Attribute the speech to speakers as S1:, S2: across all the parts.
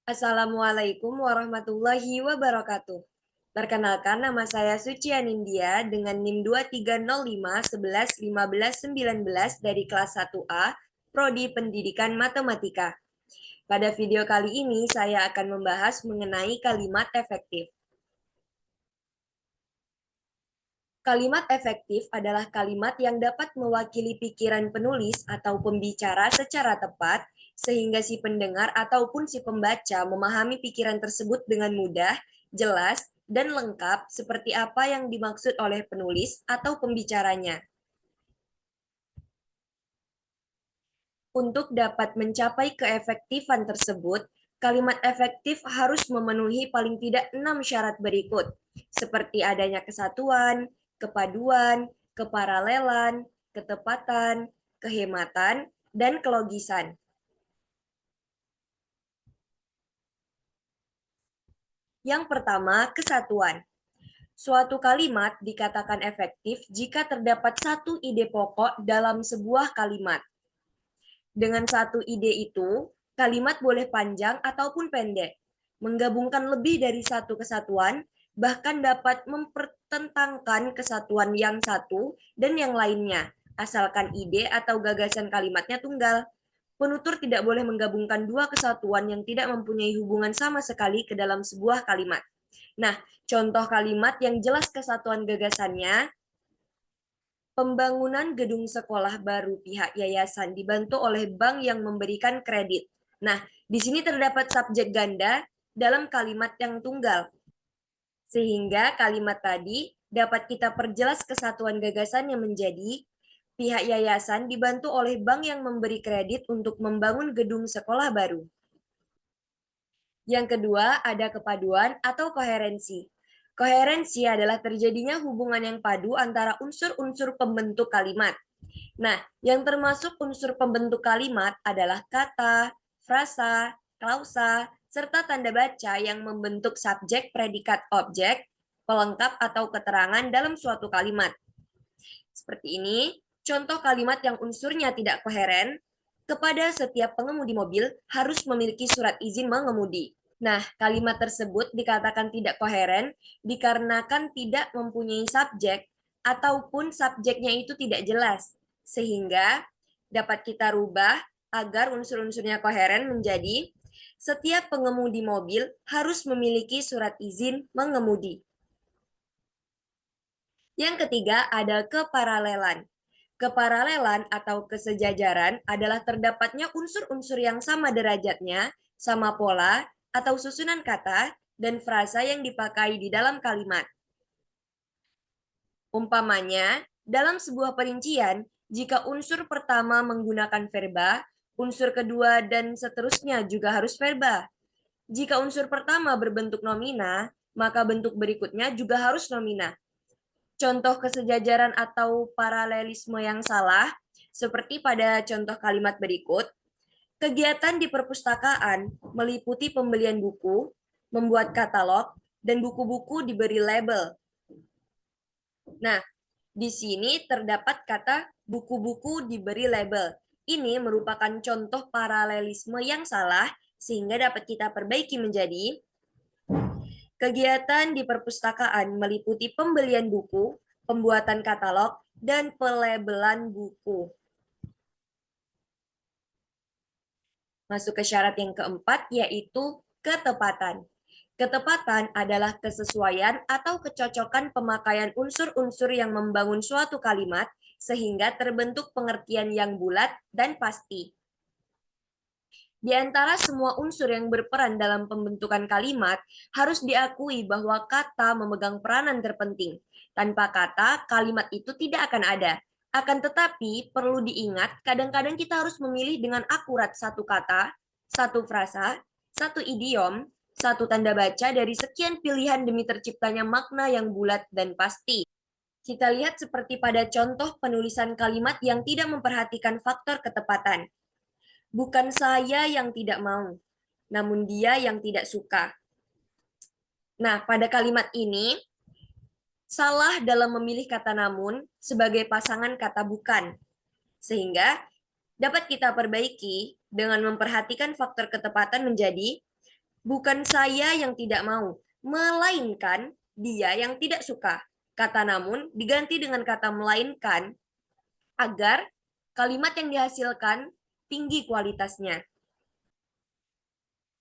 S1: Assalamualaikum warahmatullahi wabarakatuh. Perkenalkan, nama saya Suci Anindya dengan NIM 2305111519 dari kelas 1A, Prodi Pendidikan Matematika. Pada video kali ini saya akan membahas mengenai kalimat efektif. Kalimat efektif adalah kalimat yang dapat mewakili pikiran penulis atau pembicara secara tepat, sehingga si pendengar ataupun si pembaca memahami pikiran tersebut dengan mudah, jelas, dan lengkap seperti apa yang dimaksud oleh penulis atau pembicaranya. Untuk dapat mencapai keefektifan tersebut, kalimat efektif harus memenuhi paling tidak 6 syarat berikut, seperti adanya kesatuan, kepaduan, keparalelan, ketepatan, kehematan, dan kelogisan. Yang pertama, kesatuan. Suatu kalimat dikatakan efektif jika terdapat satu ide pokok dalam sebuah kalimat. Dengan satu ide itu, kalimat boleh panjang ataupun pendek. Menggabungkan lebih dari satu kesatuan, bahkan dapat mempertentangkan kesatuan yang satu dan yang lainnya, asalkan ide atau gagasan kalimatnya tunggal. Penutur tidak boleh menggabungkan dua kesatuan yang tidak mempunyai hubungan sama sekali ke dalam sebuah kalimat. Nah, contoh kalimat yang jelas kesatuan gagasannya: pembangunan gedung sekolah baru pihak yayasan dibantu oleh bank yang memberikan kredit. Nah, di sini terdapat subjek ganda dalam kalimat yang tunggal. Sehingga kalimat tadi dapat kita perjelas kesatuan gagasan yang menjadi pihak yayasan dibantu oleh bank yang memberi kredit untuk membangun gedung sekolah baru. Yang kedua, ada kepaduan atau koherensi. Koherensi adalah terjadinya hubungan yang padu antara unsur-unsur pembentuk kalimat. Nah, yang termasuk unsur pembentuk kalimat adalah kata, frasa, klausa, serta tanda baca yang membentuk subjek, predikat, objek, pelengkap atau keterangan dalam suatu kalimat. Seperti ini, contoh kalimat yang unsurnya tidak koheren: kepada setiap pengemudi mobil harus memiliki surat izin mengemudi. Nah, kalimat tersebut dikatakan tidak koheren dikarenakan tidak mempunyai subjek ataupun subjeknya itu tidak jelas, sehingga dapat kita rubah agar unsur-unsurnya koheren menjadi setiap pengemudi mobil harus memiliki surat izin mengemudi. Yang ketiga ada keparalelan. Keparalelan atau kesejajaran adalah terdapatnya unsur-unsur yang sama derajatnya, sama pola, atau susunan kata dan frasa yang dipakai di dalam kalimat. Umpamanya, dalam sebuah perincian, jika unsur pertama menggunakan verba, unsur kedua dan seterusnya juga harus verba. Jika unsur pertama berbentuk nomina, maka bentuk berikutnya juga harus nomina. Contoh kesejajaran atau paralelisme yang salah, seperti pada contoh kalimat berikut: kegiatan di perpustakaan meliputi pembelian buku, membuat katalog, dan buku-buku diberi label. Nah, di sini terdapat kata buku-buku diberi label. Ini merupakan contoh paralelisme yang salah, sehingga dapat kita perbaiki menjadi kegiatan di perpustakaan meliputi pembelian buku, pembuatan katalog, dan pelabelan buku. Masuk ke syarat yang keempat, yaitu ketepatan. Ketepatan adalah kesesuaian atau kecocokan pemakaian unsur-unsur yang membangun suatu kalimat sehingga terbentuk pengertian yang bulat dan pasti. Di antara semua unsur yang berperan dalam pembentukan kalimat, harus diakui bahwa kata memegang peranan terpenting. Tanpa kata, kalimat itu tidak akan ada. Akan tetapi, perlu diingat, kadang-kadang kita harus memilih dengan akurat satu kata, satu frasa, satu idiom, satu tanda baca dari sekian pilihan demi terciptanya makna yang bulat dan pasti. Kita lihat seperti pada contoh penulisan kalimat yang tidak memperhatikan faktor ketepatan. Bukan saya yang tidak mau, namun dia yang tidak suka. Nah, pada kalimat ini, salah dalam memilih kata namun sebagai pasangan kata bukan. Sehingga dapat kita perbaiki dengan memperhatikan faktor ketepatan menjadi Bukan saya yang tidak mau, melainkan dia yang tidak suka. Kata namun diganti dengan kata melainkan agar kalimat yang dihasilkan tinggi kualitasnya.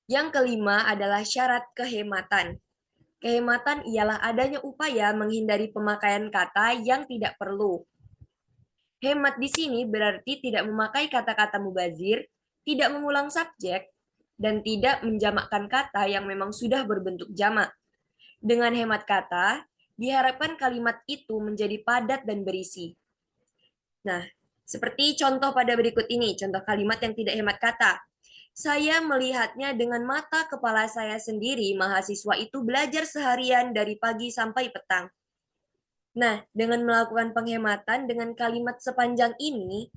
S1: Yang kelima adalah syarat kehematan. Kehematan ialah adanya upaya menghindari pemakaian kata yang tidak perlu. Hemat di sini berarti tidak memakai kata-kata mubazir, tidak mengulang subjek, dan tidak menjamakkan kata yang memang sudah berbentuk jamak. Dengan hemat kata, diharapkan kalimat itu menjadi padat dan berisi. Nah, seperti contoh pada berikut ini, contoh kalimat yang tidak hemat kata. Saya melihatnya dengan mata kepala saya sendiri, mahasiswa itu belajar seharian dari pagi sampai petang. Nah, dengan melakukan penghematan dengan kalimat sepanjang ini,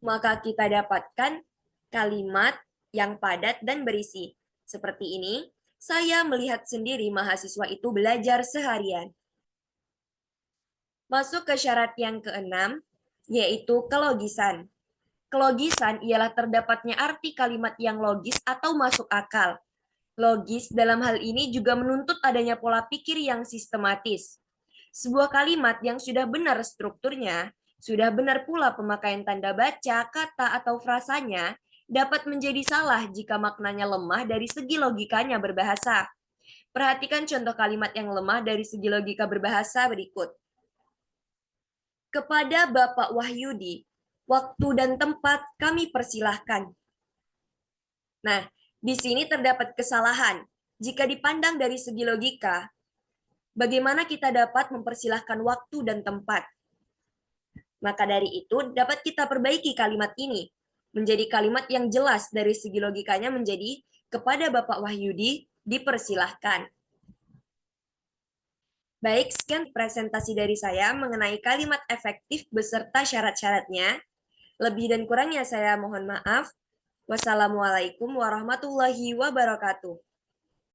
S1: maka kita dapatkan kalimat yang padat dan berisi. Seperti ini, saya melihat sendiri mahasiswa itu belajar seharian. Masuk ke syarat yang keenam, yaitu kelogisan. Kelogisan ialah terdapatnya arti kalimat yang logis atau masuk akal. Logis dalam hal ini juga menuntut adanya pola pikir yang sistematis. Sebuah kalimat yang sudah benar strukturnya, sudah benar pula pemakaian tanda baca, kata, atau frasanya, dapat menjadi salah jika maknanya lemah dari segi logikanya berbahasa. Perhatikan contoh kalimat yang lemah dari segi logika berbahasa berikut. Kepada Bapak Wahyudi, waktu dan tempat kami persilahkan. Nah, di sini terdapat kesalahan. Jika dipandang dari segi logika, bagaimana kita dapat mempersilahkan waktu dan tempat? Maka dari itu, dapat kita perbaiki kalimat ini menjadi kalimat yang jelas dari segi logikanya menjadi kepada Bapak Wahyudi dipersilahkan. Baik, sekian presentasi dari saya mengenai kalimat efektif beserta syarat-syaratnya. Lebih dan kurangnya saya mohon maaf. Wassalamualaikum warahmatullahi wabarakatuh.